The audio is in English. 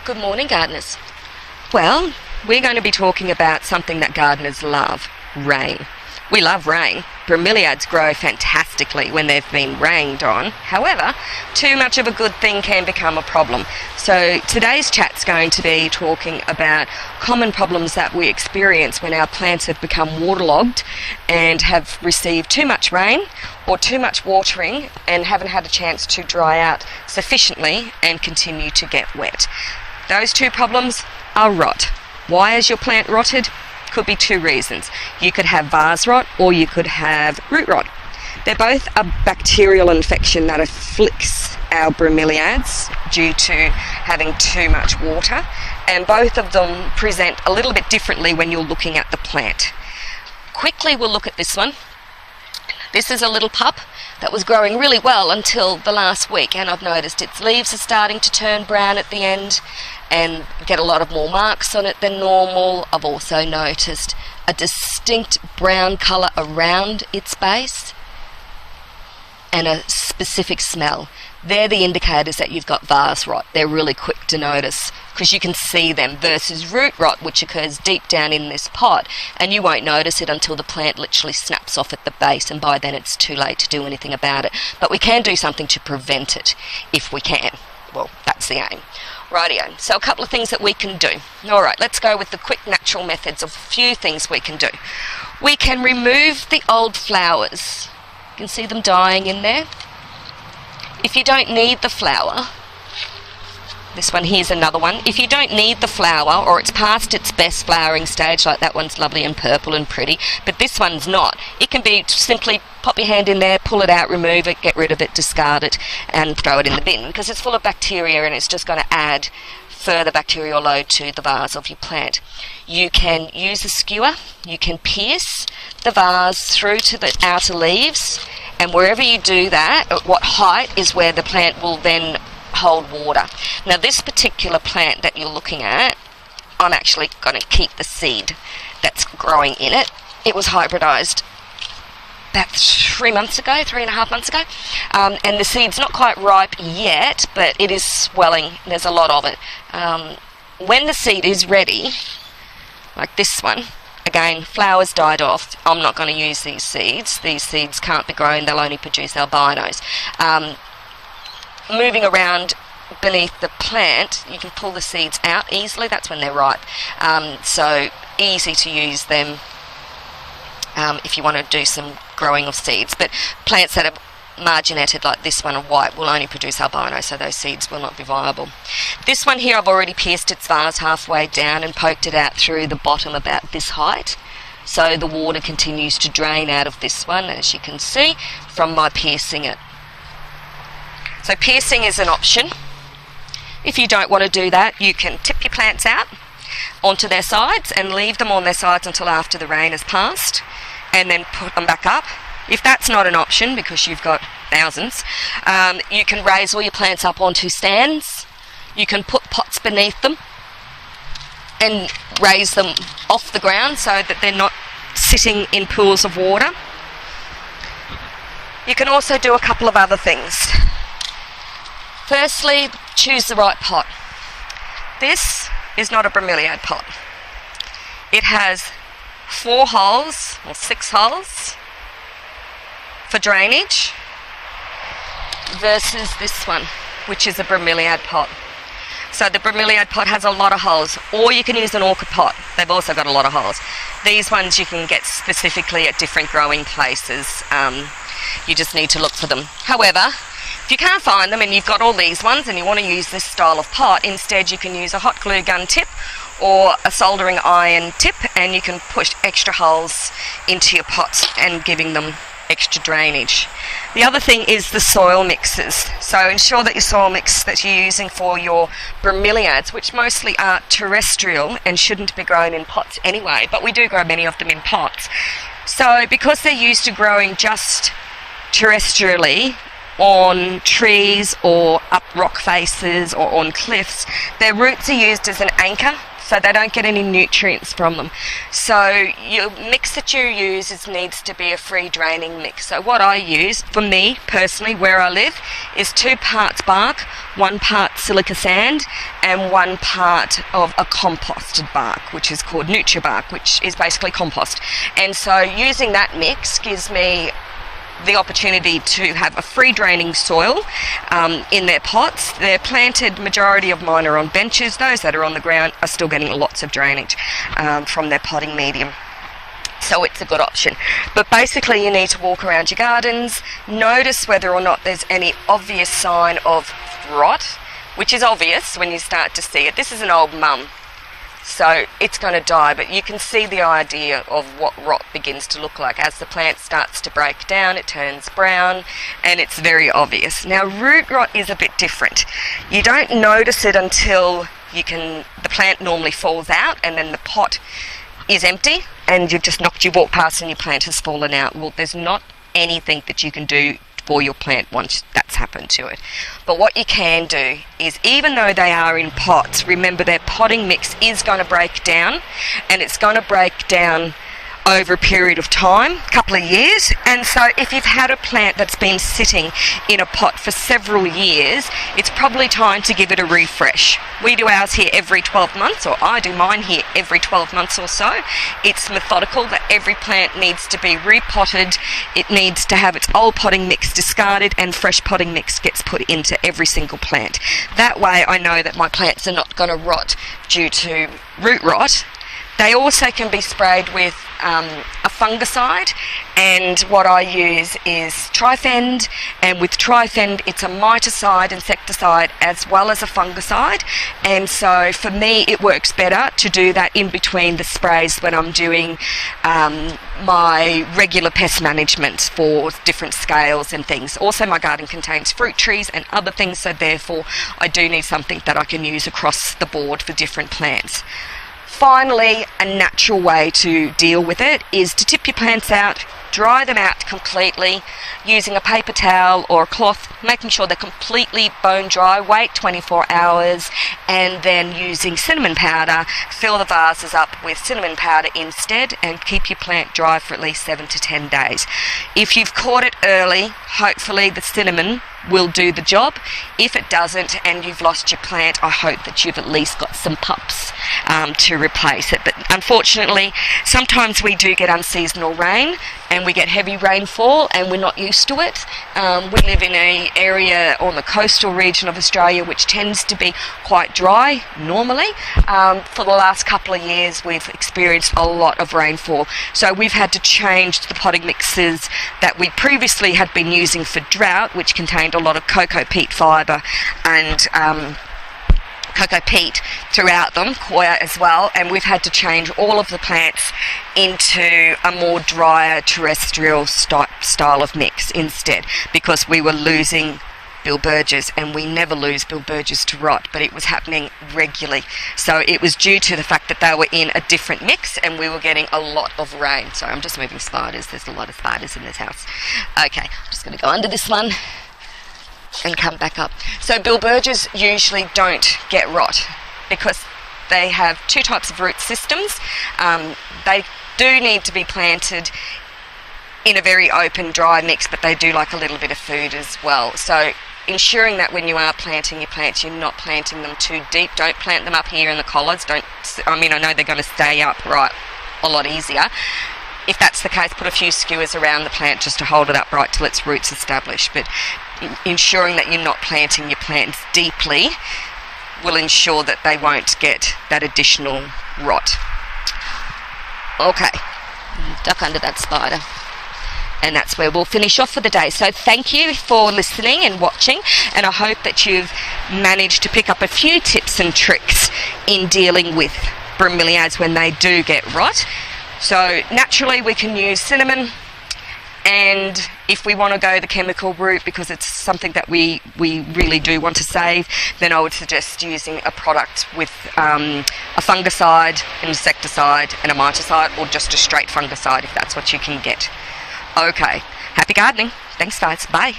Good morning, gardeners. Well, we're going to be talking about something that gardeners love, rain. We love rain. Bromeliads grow fantastically when they've been rained on. However, too much of a good thing can become a problem. So today's chat's going to be talking about common problems that we experience when our plants have become waterlogged and have received too much rain or too much watering and haven't had a chance to dry out sufficiently and continue to get wet. Those two problems are rot. Why is your plant rotted? Could be two reasons. You could have vase rot or you could have root rot. They're both a bacterial infection that afflicts our bromeliads due to having too much water, and both of them present a little bit differently when you're looking at the plant. Quickly we'll look at this one. This is a little pup that was growing really well until the last week, and I've noticed its leaves are starting to turn brown at the end and get a lot of more marks on it than normal. I've also noticed a distinct brown colour around its base and a specific smell. They're the indicators that you've got vase rot. They're really quick to notice because you can see them, versus root rot, which occurs deep down in this pot, and you won't notice it until the plant literally snaps off at the base, and by then it's too late to do anything about it. But we can do something to prevent it if we can. Well, that's the aim. Rightio, so a couple of things that we can do. Alright, let's go with the quick natural methods of a few things we can do. We can remove the old flowers. You can see them dying in there. If you don't need the flower, this one here's another one. If you don't need the flower, or it's past its best flowering stage, like that one's lovely and purple and pretty, but this one's not, it can be simply pop your hand in there, pull it out, remove it, get rid of it, discard it, and throw it in the bin, because it's full of bacteria and it's just going to add further bacterial load to the vase of your plant. You can use a skewer, you can pierce the vase through to the outer leaves, and wherever you do that, at what height is where the plant will then hold water. Now this particular plant that you're looking at, I'm actually going to keep the seed that's growing in it. It was hybridized about 3.5 months ago, and the seed's not quite ripe yet, but it is swelling. There's a lot of it. When the seed is ready, like this one, again, flowers died off. I'm not going to use these seeds. These seeds can't be grown. They'll only produce albinos. Moving around beneath the plant, you can pull the seeds out easily. That's when they're ripe. So easy to use them if you want to do some growing of seeds. But plants that are margineted like this one and white will only produce albino, so those seeds will not be viable. This one here, I've already pierced its vase halfway down and poked it out through the bottom about this height. So the water continues to drain out of this one, as you can see, from my piercing it. So piercing is an option. If you don't want to do that, you can tip your plants out onto their sides and leave them on their sides until after the rain has passed, and then put them back up. If that's not an option, because you've got thousands, you can raise all your plants up onto stands. You can put pots beneath them and raise them off the ground so that they're not sitting in pools of water. You can also do a couple of other things. Firstly, choose the right pot. This is not a bromeliad pot. It has 4 holes or 6 holes for drainage versus this one, which is a bromeliad pot. So the bromeliad pot has a lot of holes, or you can use an orchid pot. They've also got a lot of holes. These ones you can get specifically at different growing places. You just need to look for them. However, if you can't find them and you've got all these ones and you want to use this style of pot, instead you can use a hot glue gun tip or a soldering iron tip, and you can push extra holes into your pots and giving them extra drainage. The other thing is the soil mixes. So ensure that your soil mix that you're using for your bromeliads, which mostly are terrestrial and shouldn't be grown in pots anyway, but we do grow many of them in pots. So because they're used to growing just terrestrially on trees or up rock faces or on cliffs, their roots are used as an anchor so they don't get any nutrients from them. So your mix that you use needs to be a free draining mix. So what I use, for me personally, where I live, is 2 parts bark, 1 part silica sand, and 1 part of a composted bark, which is called NutriBark, which is basically compost. And so using that mix gives me the opportunity to have a free draining soil in their pots. They're planted, majority of mine are on benches. Those that are on the ground are still getting lots of drainage from their potting medium. So it's a good option. But basically you need to walk around your gardens, notice whether or not there's any obvious sign of rot, which is obvious when you start to see it. This is an old mum, so it's going to die, but you can see the idea of what rot begins to look like. As the plant starts to break down, it turns brown, and it's very obvious. Now, root rot is a bit different. You don't notice it until the plant normally falls out, and then the pot is empty, and you walk past and your plant has fallen out. Well, there's not anything that you can do for your plant once that's happened to it. But what you can do is, even though they are in pots, remember their potting mix is going to break down, and it's going to break down over a period of time, a couple of years. And so if you've had a plant that's been sitting in a pot for several years, it's probably time to give it a refresh. We do ours here every 12 months, or I do mine here every 12 months or so. It's methodical that every plant needs to be repotted. It needs to have its old potting mix discarded, and fresh potting mix gets put into every single plant. That way I know that my plants are not going to rot due to root rot. They also can be sprayed with a fungicide, and what I use is Trifend, and with Trifend it's a miticide, insecticide, as well as a fungicide. And so for me it works better to do that in between the sprays when I'm doing my regular pest management for different scales and things. Also, my garden contains fruit trees and other things, so therefore I do need something that I can use across the board for different plants. Finally, a natural way to deal with it is to tip your plants out, dry them out completely using a paper towel or a cloth, making sure they're completely bone dry, wait 24 hours, and then using cinnamon powder, fill the vases up with cinnamon powder instead, and keep your plant dry for at least 7 to 10 days. If you've caught it early, hopefully the cinnamon will do the job. If it doesn't and you've lost your plant, I hope that you've at least got some pups to replace it. But unfortunately, sometimes we do get unseasonal rain and we get heavy rainfall and we're not used to it. We live in an area on the coastal region of Australia which tends to be quite dry normally. For the last couple of years we've experienced a lot of rainfall, so we've had to change the potting mixes that we previously had been using for drought, which contained a lot of cocoa peat fibre and cocoa peat throughout them, coir as well, and we've had to change all of the plants into a more drier terrestrial style of mix instead, because we were losing bilbergias, and we never lose bilbergias to rot, but it was happening regularly. So it was due to the fact that they were in a different mix and we were getting a lot of rain. So I'm just moving spiders, there's a lot of spiders in this house. Okay, I'm just going to go under this one and come back up. So bilbergias usually don't get rot because they have two types of root systems. They do need to be planted in a very open, dry mix, but they do like a little bit of food as well. So ensuring that when you are planting your plants, you're not planting them too deep. Don't plant them up here in the collards. I know they're going to stay upright a lot easier. If that's the case, put a few skewers around the plant just to hold it upright till its roots established. But ensuring that you're not planting your plants deeply will ensure that they won't get that additional rot. Okay, duck under that spider. And that's where we'll finish off for the day. So thank you for listening and watching, and I hope that you've managed to pick up a few tips and tricks in dealing with bromeliads when they do get rot. So naturally we can use cinnamon, and if we want to go the chemical route because it's something that we really do want to save, then I would suggest using a product with a fungicide, an insecticide and a miticide, or just a straight fungicide if that's what you can get. Okay, happy gardening. Thanks guys, bye.